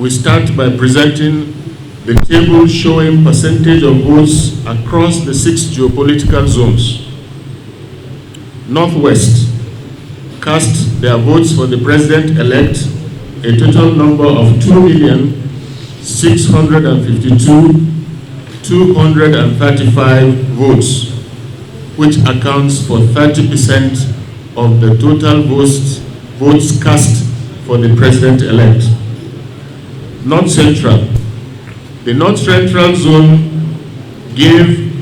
we start by presenting the table showing percentage of votes across the 6 geopolitical zones. Northwest cast their votes for the president-elect a total number of 2,652,235 votes, which accounts for 30% of the total votes cast for the president-elect. North Central. The North Central zone gave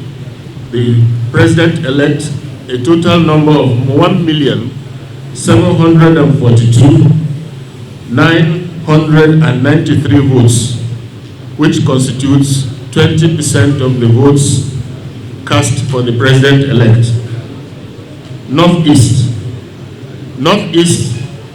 the president-elect a total number of 1,742,993 votes, which constitutes 20% of the votes cast for the president-elect. Northeast. Northeast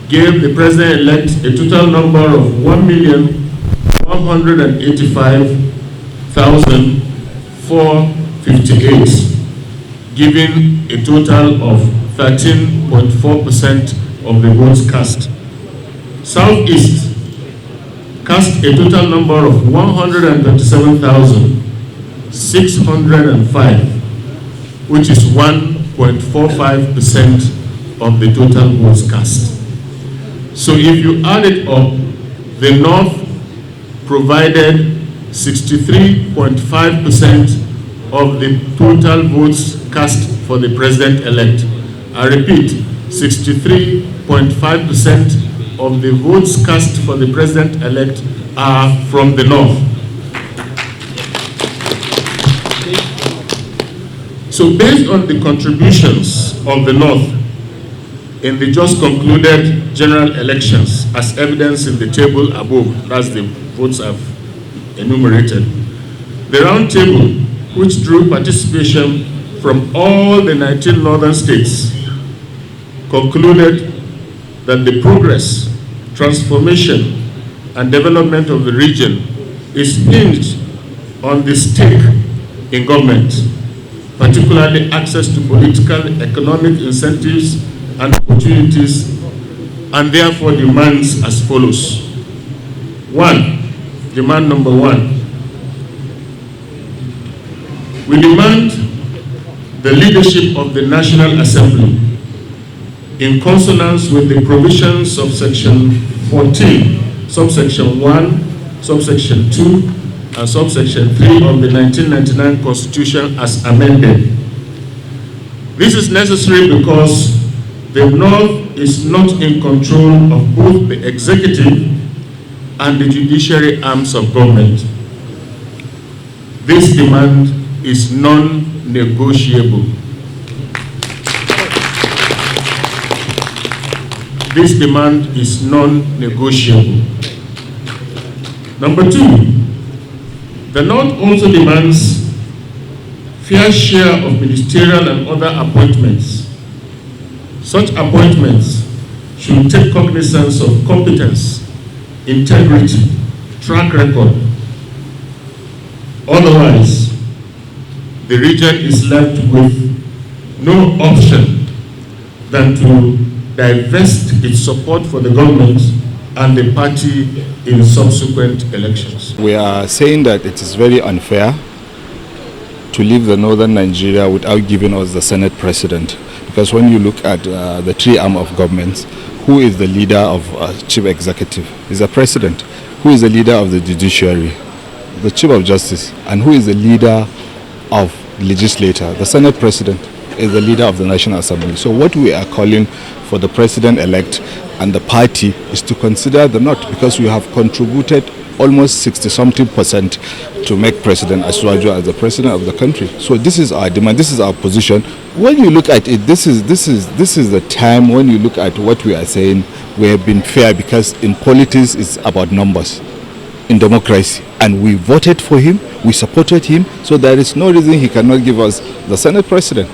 gave the president-elect a total number of 1,185,458, giving a total of 13.4% of the votes cast. Southeast cast a total number of 137,605, which is 1.45% of the total votes cast. So if you add it up, the North provided 63.5% of the total votes cast for the president-elect. I repeat, 63.5% of the votes cast for the president-elect are from the North. So based on the contributions of the North in the just concluded general elections, as evidenced in the table above, that's the votes I've enumerated, the round table, which drew participation from all the 19 northern states, concluded that the progress, transformation, and development of the region is hinged on the stake in government, particularly access to political, economic incentives and opportunities, and therefore demands as follows. Demand number one. We demand the leadership of the National Assembly in consonance with the provisions of Section 14, subsection 1, subsection 2, and subsection 3 of the 1999 Constitution as amended. This is necessary because the North is not in control of both the executive and the judiciary arms of government. This demand is non-negotiable. This demand is non-negotiable. Number two, the North also demands fair share of ministerial and other appointments. Such appointments should take cognizance of competence, integrity, track record. Otherwise, the region is left with no option than to divest its support for the government and the party in subsequent elections. We are saying that it is very unfair to leave the northern Nigeria without giving us the Senate president. Because when you look at the three arm of governments, who is the leader of chief executive? Is the president. Who is the leader of the judiciary? The chief of justice. And who is the leader of legislature? The Senate president is the leader of the National Assembly. So what we are calling for the president-elect and the party is to consider the North, because we have contributed almost 60-something% to make President Asiwaju as the president of the country. So this is our demand, this is our position. When you look at it, this is the time when you look at what we are saying, we have been fair, because in politics it's about numbers. In democracy, and we voted for him, we supported him, so there is no reason he cannot give us the Senate president.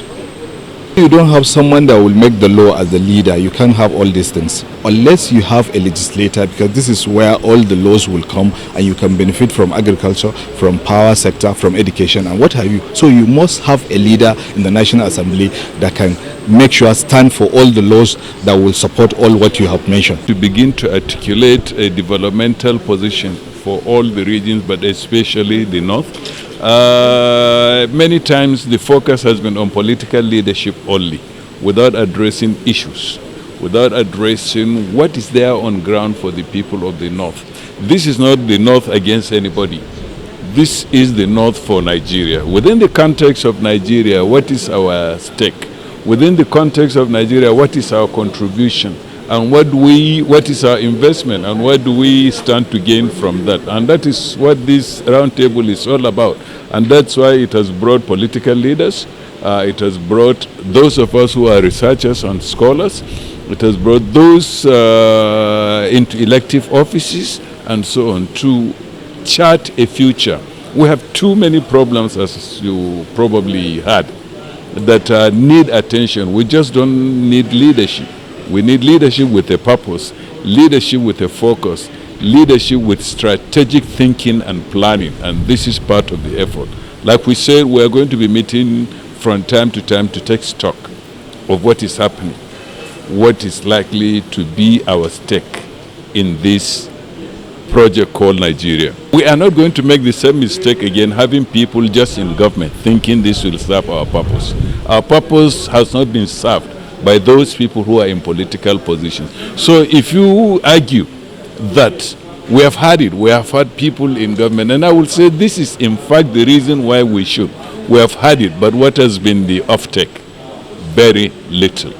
You don't have someone that will make the law as the leader. You can't have all these things unless you have a legislator, because this is where all the laws will come and you can benefit from agriculture, from power sector, from education and what have you. So you must have a leader in the National Assembly that can make sure stand for all the laws that will support all what you have mentioned. To begin to articulate a developmental position for all the regions, but especially the North. Many times the focus has been on political leadership only, without addressing issues, without addressing what is there on ground for the people of the North. This is not the North against anybody. This is the North for Nigeria. Within the context of Nigeria, what is our stake? Within the context of Nigeria, what is our contribution? And what is our investment, and what do we stand to gain from that? And that is what this roundtable is all about. And that's why it has brought political leaders, it has brought those of us who are researchers and scholars, it has brought those into elective offices and so on to chart a future. We have too many problems, as you probably heard, that need attention. We just don't need leadership. We need leadership with a purpose, leadership with a focus, leadership with strategic thinking and planning, and this is part of the effort. Like we said, we are going to be meeting from time to time to take stock of what is happening, what is likely to be our stake in this project called Nigeria. We are not going to make the same mistake again, having people just in government thinking this will serve our purpose. Our purpose has not been served by those people who are in political positions. So if you argue that we have had it, we have had people in government, and I will say this is in fact the reason why we should. We have had it, but what has been the offtake? Very little.